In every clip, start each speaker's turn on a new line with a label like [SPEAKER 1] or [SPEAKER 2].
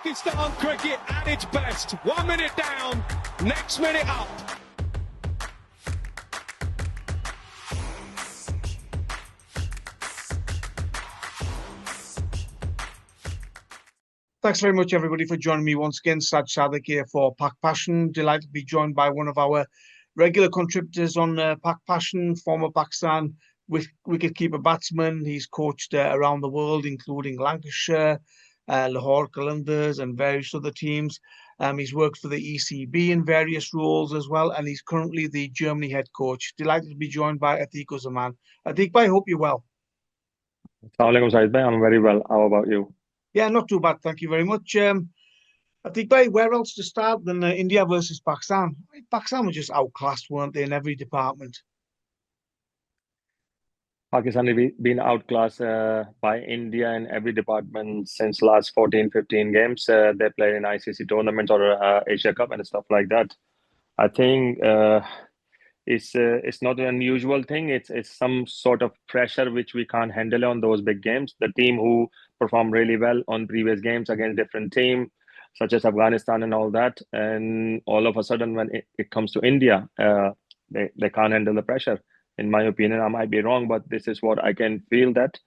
[SPEAKER 1] Pakistan cricket at its best. 1 minute down, next minute up.
[SPEAKER 2] Thanks very much, everybody, for joining me once again. Saj Sadiq here for PakPassion. Delighted to be joined by one of our regular contributors on PakPassion, former Pakistan wicketkeeper batsman. He's coached around the world, including Lancashire, Lahore Qalandars, and various other teams. He's worked for the ECB in various roles as well, and he's currently the Germany head coach. Delighted to be joined by Atiq-uz-Zaman. Atiq bhai, hope you're well.
[SPEAKER 3] Assalamualaikum, Saeed bhai. I'm very well. How about you?
[SPEAKER 2] Yeah, not too bad. Thank you very much. Atiq bhai, where else to start than India versus Pakistan? Pakistan were just outclassed, weren't they, in every department?
[SPEAKER 3] Pakistan have been outclassed by India in every department since last 14-15 games. They played in ICC tournaments or Asia Cup and stuff like that. I think it's not an unusual thing. It's some sort of pressure which we can't handle on those big games. The team who performed really well on previous games against different team, such as Afghanistan and all that, and all of a sudden when it comes to India, they can't handle the pressure. In my opinion, I might be wrong, but this is what I can feel that.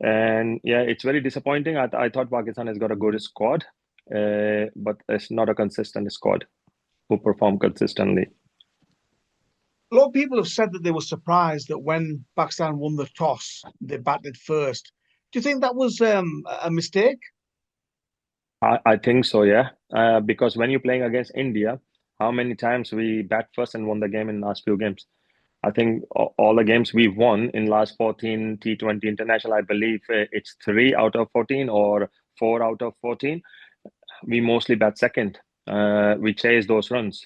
[SPEAKER 3] And yeah, it's very disappointing. I thought Pakistan has got a good squad, but it's not a consistent squad who perform consistently.
[SPEAKER 2] A lot of people have said that they were surprised that when Pakistan won the toss, they batted first. Do you think that was a mistake?
[SPEAKER 3] I think so, yeah. Because when you're playing against India, how many times we bat first and won the game in the last few games? I think all the games we've won in last 14 T20 international, I believe it's 3 out of 14 or 4 out of 14. We mostly bat second. We chase those runs.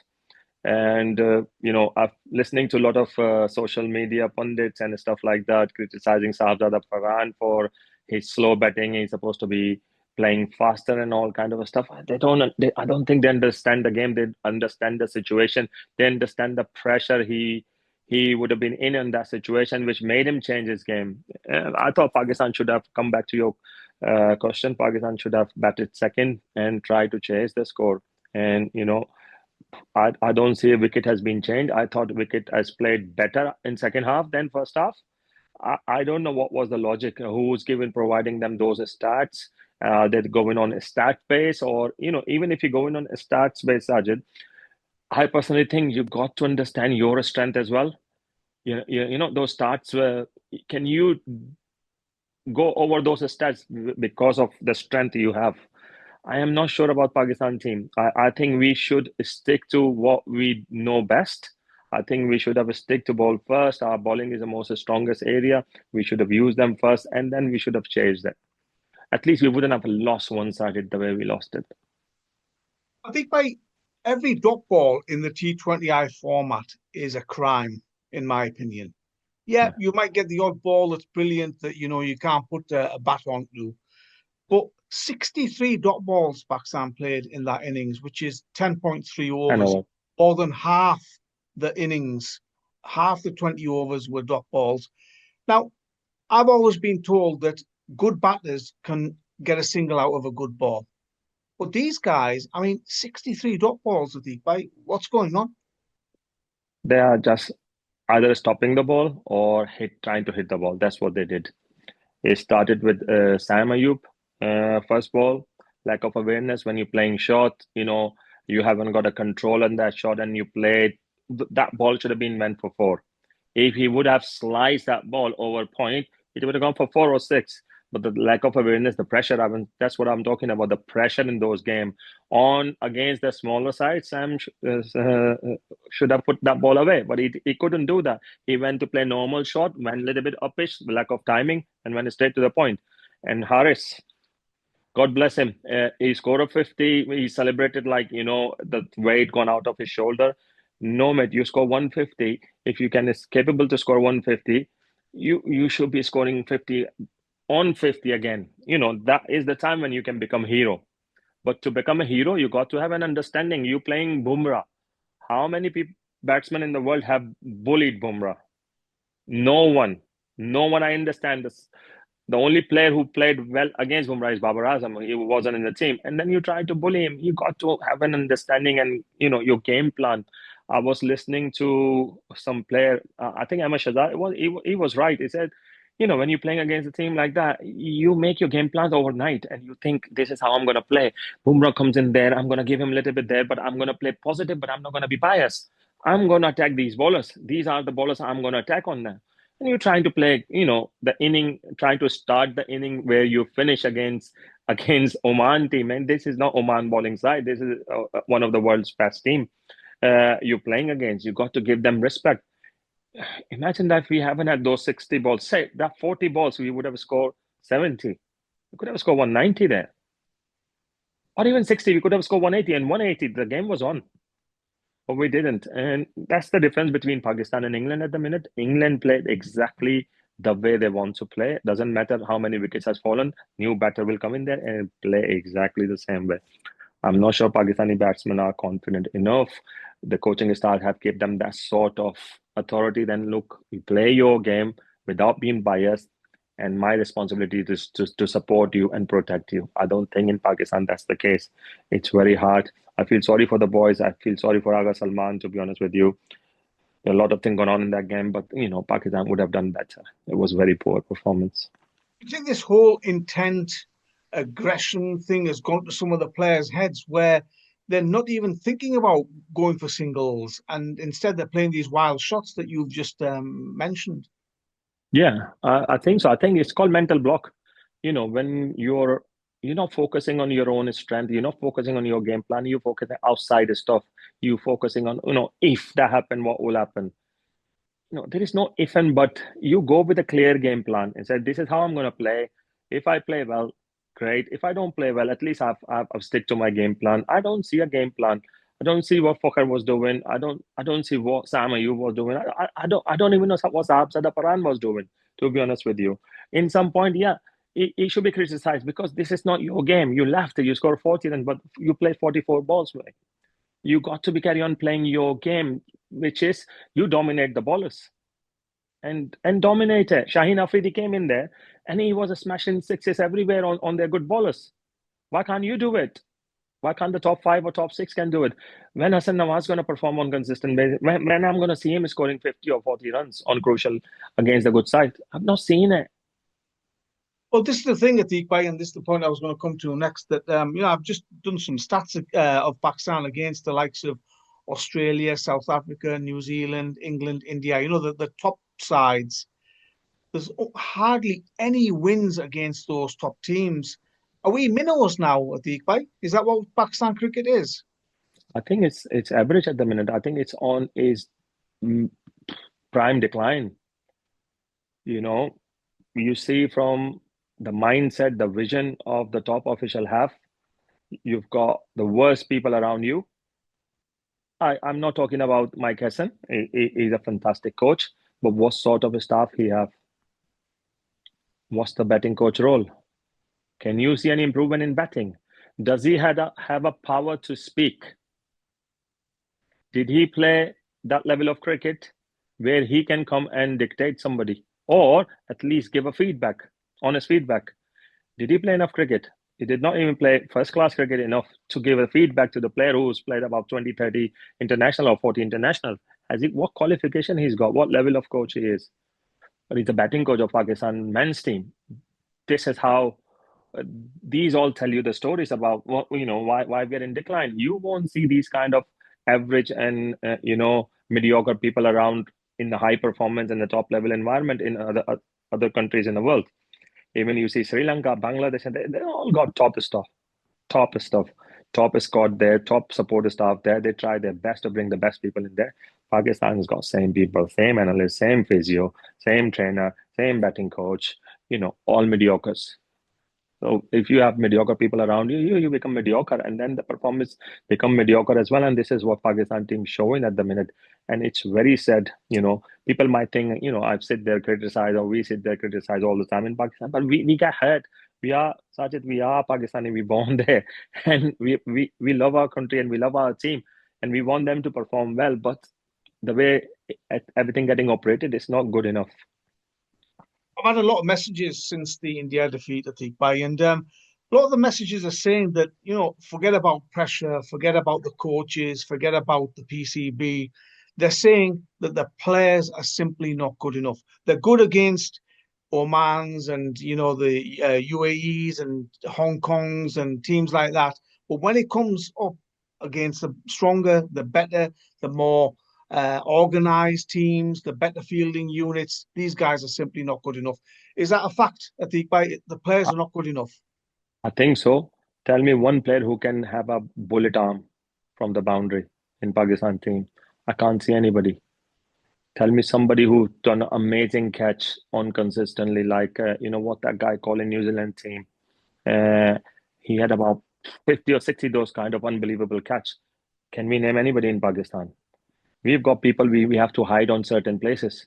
[SPEAKER 3] And, I'm listening to a lot of social media pundits and stuff like that, criticizing Shahzada Farhan for his slow batting. He's supposed to be playing faster and all kind of stuff. I don't think they understand the game. They understand the situation. They understand the pressure he would have been in that situation, which made him change his game. I thought Pakistan should have come back to your question. Pakistan should have batted second and tried to chase the score. And, I don't see a wicket has been changed. I thought wicket has played better in second half than first half. I don't know what was the logic. Who's providing them those stats? They're going on a stat base, or even if you're going on a stats base, Sajid, I personally think you got to understand your strength as well. Those stats were. Can you go over those stats because of the strength you have? I am not sure about Pakistan team. I think we should stick to what we know best. I think we should have a stick to ball first. Our bowling is the most strongest area. We should have used them first, and then we should have changed them. At least we wouldn't have lost one-sided the way we lost it.
[SPEAKER 2] I think by every drop ball in the T20I format is a crime, in my opinion. Yeah, you might get the odd ball that's brilliant that you can't put a bat onto, but 63 dot balls Pakistan played in that innings, which is 10.3 overs, more than half the innings, half the 20 overs were dot balls. Now, I've always been told that good batters can get a single out of a good ball. But these guys, 63 dot balls, I think, what's going on?
[SPEAKER 3] They are just either stopping the ball or trying to hit the ball. That's what they did. It started with Sam Ayub, first ball, lack of awareness when you're playing short. You haven't got a control on that shot, and you played that ball should have been meant for 4. If he would have sliced that ball over point, it would have gone for 4 or 6. But the lack of awareness, the pressure, that's what I'm talking about, the pressure in those games. On against the smaller side, Sam should have put that ball away, but he couldn't do that. He went to play normal shot, went a little bit uppish, lack of timing, and went straight to the point. And Harris, God bless him, he scored a 50. He celebrated like, the weight gone out of his shoulder. No, mate, you score 150. If you is capable to score 150, you should be scoring 50 on 50 again. That is the time when you can become a hero. But to become a hero, you got to have an understanding. You playing Bumrah. How many batsmen in the world have bullied Bumrah? No one. I understand this. The only player who played well against Bumrah is Babar Azam. He wasn't in the team. And then you try to bully him. You got to have an understanding and, your game plan. I was listening to some player, I think Ahmed Shahzad, he was right. He said, when you're playing against a team like that, you make your game plans overnight and you think, this is how I'm going to play. Bumrah comes in there, I'm going to give him a little bit there, but I'm going to play positive, but I'm not going to be biased. I'm going to attack these bowlers. These are the bowlers I'm going to attack on them. And you're trying to play, the inning, trying to start the inning where you finish against Oman team. And this is not Oman bowling side. This is one of the world's best team. You're playing against. You got to give them respect. Imagine that we haven't had those 60 balls. Say that 40 balls, we would have scored 70. We could have scored 190 there. Or even 60, we could have scored 180. And 180, the game was on. But we didn't. And that's the difference between Pakistan and England at the minute. England played exactly the way they want to play. Doesn't matter how many wickets has fallen. New batter will come in there and play exactly the same way. I'm not sure Pakistani batsmen are confident enough. The coaching staff have given them that sort of authority. Then look, you play your game without being biased. And my responsibility is to support you and protect you. I don't think in Pakistan that's the case. It's very hard. I feel sorry for the boys. I feel sorry for Aga Salman, to be honest with you. There are a lot of things going on in that game, but, Pakistan would have done better. It was very poor performance.
[SPEAKER 2] You think this whole intent, aggression thing has gone to some of the players' heads where they're not even thinking about going for singles and instead they're playing these wild shots that you've just mentioned?
[SPEAKER 3] Yeah, I think so. I think it's called mental block. When you're not focusing on your own strength, you're not focusing on your game plan, you're focusing outside stuff. You're focusing on, if that happened, what will happen? There is no if and but. You go with a clear game plan and say, this is how I'm going to play. If I play well, great. If I don't play well, at least I've stick to my game plan. I don't see a game plan. I don't see what Fakhr was doing. I don't see what Sam Ayub was doing. I don't even know what Saab Paran was doing, to be honest with you. In some point, yeah, it should be criticized because this is not your game. You left, you scored 40 runs, but you played 44 balls. Right? You got to be carry on playing your game, which is you dominate the bowlers. And dominate it. Shaheen Afridi came in there and he was smashing sixes everywhere on their good bowlers. Why can't you do it? Why can't the top 5 or top 6 can do it? When Hassan Nawaz going to perform on consistent basis? When I'm going to see him scoring 50 or 40 runs on crucial against the good side? I've not seen it.
[SPEAKER 2] Well, this is the thing, Atiq Bhai, and this is the point I was going to come to next. That I've just done some stats of Pakistan against the likes of Australia, South Africa, New Zealand, England, India. The top sides. There's hardly any wins against those top teams. Are we minnows now, Atiq Bhai? Is that what Pakistan cricket is?
[SPEAKER 3] I think it's average at the minute. I think it's on its prime decline. You see from the mindset, the vision of the top official have, you've got the worst people around you. I'm not talking about Mike Hesson. He's a fantastic coach, but what sort of a staff he have? What's the batting coach role? Can you see any improvement in batting? Does he have a power to speak? Did he play that level of cricket where he can come and dictate somebody or at least give a feedback, honest feedback? Did he play enough cricket? He did not even play first-class cricket enough to give a feedback to the player who's played about 20, 30 international or 40 international. What qualification he's got? What level of coach he is? But he's the batting coach of Pakistan men's team. This is how these all tell you the stories about why we're in decline. You won't see these kind of average and mediocre people around in the high performance and the top level environment in other countries in the world. Even you see Sri Lanka, Bangladesh, and they all got top squad there, top supporter staff there. They try their best to bring the best people in there. Pakistan's got same people, same analyst, same physio, same trainer, same batting coach, all mediocres. So if you have mediocre people around you, you become mediocre, and then the performance become mediocre as well. And this is what Pakistan team showing at the minute. And it's very sad. People might think, I've sit there criticize, or we sit there criticize all the time in Pakistan, but we get hurt. We are Sajid, we are Pakistani, we born there, and we love our country and we love our team, and we want them to perform well. But the way everything getting operated is not good enough.
[SPEAKER 2] I've had a lot of messages since the India defeat, I think, and a lot of the messages are saying that, forget about pressure, forget about the coaches, forget about the PCB. They're saying that the players are simply not good enough. They're good against Omans and, the UAEs and Hong Kongs and teams like that. But when it comes up against the stronger, the better, the more organized teams, the better fielding units, these guys are simply not good enough. Is that a fact? I think the players
[SPEAKER 3] I,
[SPEAKER 2] are not good enough.
[SPEAKER 3] I think so. Tell me one player who can have a bullet arm from the boundary in Pakistan team. I can't see anybody. Tell me somebody who done an amazing catch on consistently, like what that guy called in New Zealand team. Uh, he had about 50 or 60 those kind of unbelievable catch. Can we name anybody in Pakistan? We've got people we have to hide on certain places.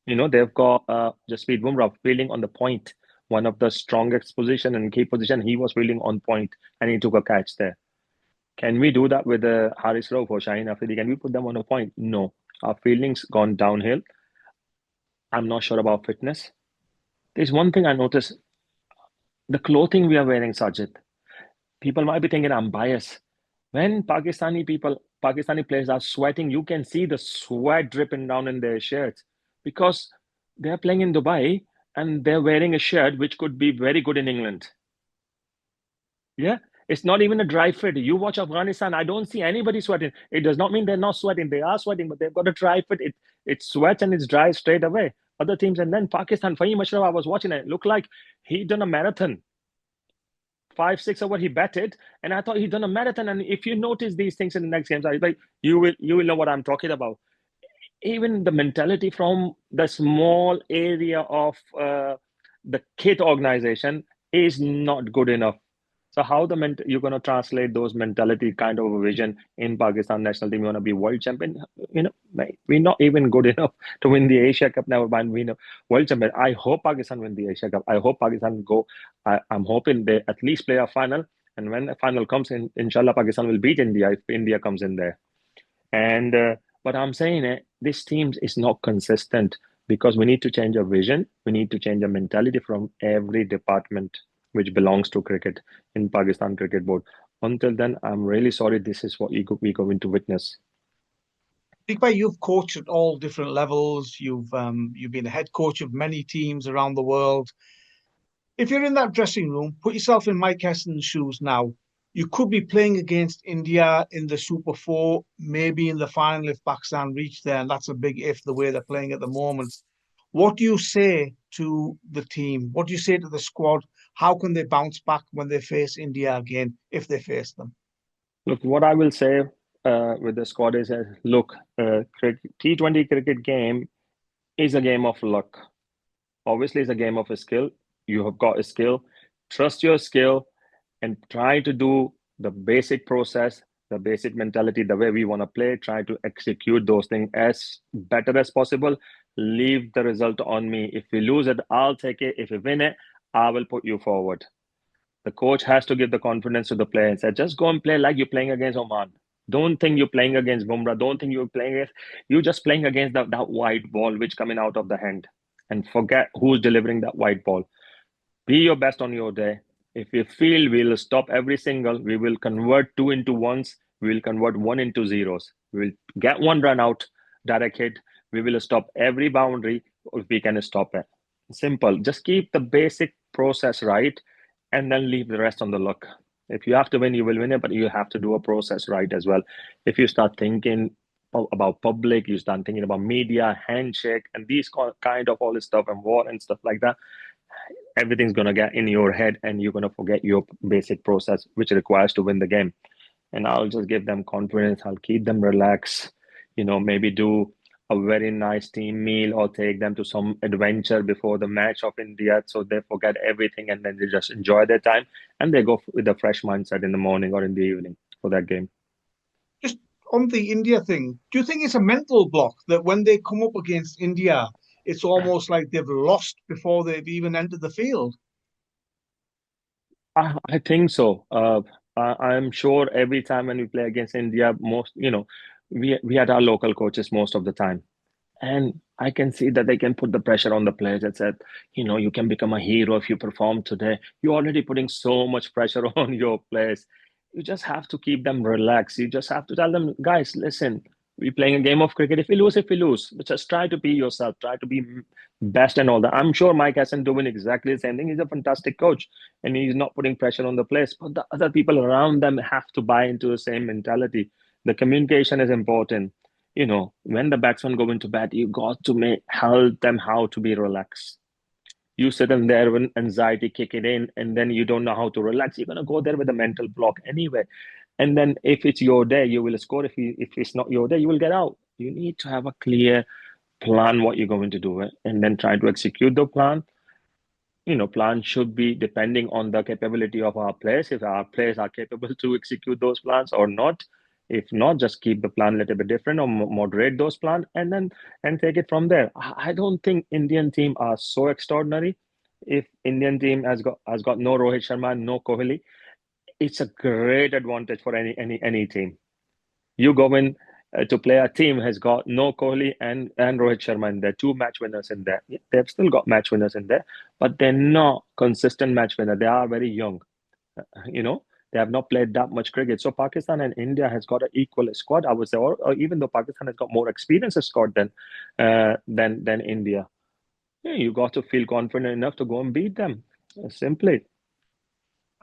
[SPEAKER 3] They've got Jasprit Bumrah fielding on the point, one of the strongest position and key position. He was fielding on point and he took a catch there. Can we do that with Haris Rauf or Shaheen Afridi? Can we put them on a point? No. Our fielding's gone downhill. I'm not sure about fitness. There's one thing I noticed: the clothing we are wearing, Sajid. People might be thinking I'm biased. When Pakistani players are sweating, you can see the sweat dripping down in their shirts because they're playing in Dubai and they're wearing a shirt which could be very good in England. Yeah, it's not even a dry fit. You watch Afghanistan, I don't see anybody sweating. It does not mean they're not sweating. They are sweating, but they've got a dry fit. It sweats and it's dry straight away. Other teams, and then Pakistan, Fahim Ashraf, I was watching it. Looked like he done a marathon. 5, 6 over he batted, and I thought he'd done a marathon. And if you notice these things in the next games, you will know what I'm talking about. Even the mentality from the small area of the kit organization is not good enough. So how you're going to translate those mentality kind of a vision in Pakistan national team? You want to be world champion? We're not even good enough to win the Asia Cup. Never mind, we know world champion. I hope Pakistan win the Asia Cup. I hope Pakistan go. I'm hoping they at least play a final. And when the final comes in, inshallah, Pakistan will beat India if India comes in there. And but I'm saying this team is not consistent because we need to change our vision. We need to change our mentality from every department which belongs to cricket in Pakistan Cricket Board. Until then, I'm really sorry. This is what we're going to witness.
[SPEAKER 2] Iqbal, you've coached at all different levels. You've been a head coach of many teams around the world. If you're in that dressing room, put yourself in Mike Hesson's shoes now. You could be playing against India in the Super Four, maybe in the final if Pakistan reach there, and that's a big if the way they're playing at the moment. What do you say to the team? What do you say to the squad? How can they bounce back when they face India again, if they face them?
[SPEAKER 3] Look, what I will say with the squad is, look, T20 cricket game is a game of luck. Obviously, it's a game of a skill. You have got a skill. Trust your skill and try to do the basic process, the basic mentality, the way we want to play. Try to execute those things as better as possible. Leave the result on me. If we lose it, I'll take it. If we win it, I will put you forward. The coach has to give the confidence to the player and say, just go and play like you're playing against Oman. Don't think you're playing against Bumrah. Don't think you're playing against, you're just playing against that white ball which coming out of the hand. And forget who's delivering that white ball. Be your best on your day. If we feel we'll stop every single, we will convert 2 into 1s, we will convert 1 into 0s. We will get 1 run out, direct hit. We will stop every boundary if we can stop it. Simple. Just keep the basic process right and then leave the rest on the luck. If you have to win, you will win it, but you have to do a process right as well. If you start thinking about public, you start thinking about media, handshake, and these kind of all this stuff and war and stuff like that, everything's going to get in your head and you're going to forget your basic process, which requires to win the game. And I'll just give them confidence. I'll keep them relaxed, maybe do a very nice team meal or take them to some adventure before the match of India so they forget everything and then they just enjoy their time and they go with a fresh mindset in the morning or in the evening for that game.
[SPEAKER 2] Just on the India thing, do you think it's a mental block that when they come up against India, it's almost like they've lost before they've even entered the field?
[SPEAKER 3] I think so. I'm sure every time when we play against India, we had our local coaches most of the time. And I can see that they can put the pressure on the players that said, you can become a hero if you perform today. You're already putting so much pressure on your players. You just have to keep them relaxed. You just have to tell them, guys, listen, we're playing a game of cricket. If we lose. But just try to be yourself. Try to be best and all that. I'm sure Mike hasn't doing exactly the same thing. He's a fantastic coach and he's not putting pressure on the players. But the other people around them have to buy into the same mentality. The communication is important. When the batsmen go into bat, you got to help them how to be relaxed. You sit in there when anxiety kick it in, and then you don't know how to relax. You're gonna go there with a mental block anyway. And then if it's your day, you will score. If it's not your day, you will get out. You need to have a clear plan what you're going to do, and then try to execute the plan. Plan should be depending on the capability of our players. If our players are capable to execute those plans or not. If not, just keep the plan a little bit different or moderate those plans and take it from there. I don't think Indian team are so extraordinary. If Indian team has got no Rohit Sharma, no Kohli, it's a great advantage for any team. You go in to play a team has got no Kohli and Rohit Sharma in there, two match winners in there. They've still got match winners in there, but they're not consistent match winner. They are very young. They have not played that much cricket. So Pakistan and India has got an equal squad, I would say, or even though Pakistan has got more experience squad than India. Yeah, you got to feel confident enough to go and beat them. Simply.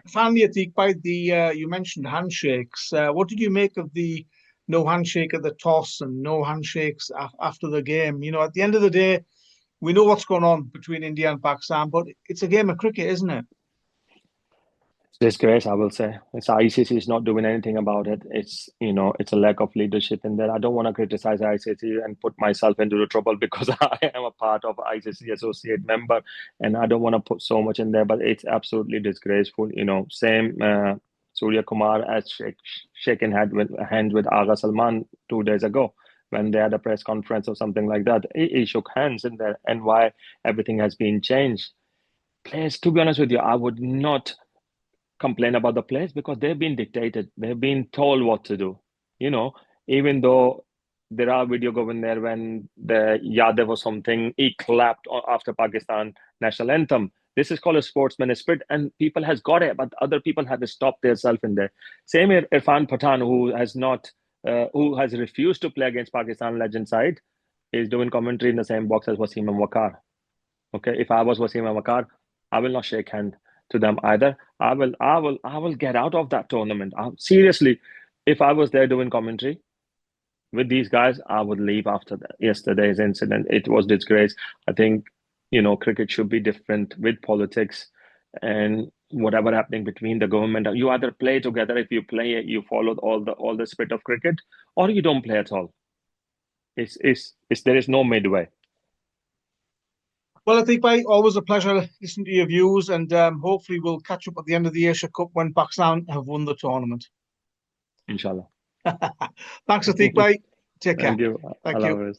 [SPEAKER 2] Finally, Atiq, you mentioned handshakes. What did you make of the no handshake at the toss and no handshakes after the game? At the end of the day, we know what's going on between India and Pakistan, but it's a game of cricket, isn't it?
[SPEAKER 3] Disgrace, I will say. It's ICC is not doing anything about it. It's it's a lack of leadership in there. I don't want to criticize ICC and put myself into the trouble because I am a part of ICC associate member, and I don't want to put so much in there. But it's absolutely disgraceful. Same Surya Kumar as shaking hands with Aga Salman 2 days ago when they had a press conference or something like that. He shook hands in there, and why everything has been changed. Players, to be honest with you, I would not complain about the players because they've been dictated. They've been told what to do. Even though there are video going there when the Yadav or something, he clapped after Pakistan national anthem. This is called a sportsman spirit, and people has got it, but other people have to stop themselves in there. Same here, Irfan Pathan, who has refused to play against Pakistan legend side, is doing commentary in the same box as Wasim and Waqar. Okay, if I was Wasim and Waqar, I will not shake hand to them either. I will get out of that tournament. Seriously, if I was there doing commentary with these guys, I would leave after yesterday's incident. It was disgrace. I think cricket should be different with politics and whatever happening between the government. You either play together. If you play it, you follow all the spirit of cricket, or you don't play at all. There is no midway.
[SPEAKER 2] Well, I think, mate, always a pleasure listening to your views, and hopefully we'll catch up at the end of the Asia Cup when Pakistan have won the tournament.
[SPEAKER 3] Inshallah.
[SPEAKER 2] Thanks, Atiq, mate. Take care.
[SPEAKER 3] Thank you.
[SPEAKER 2] Thank you.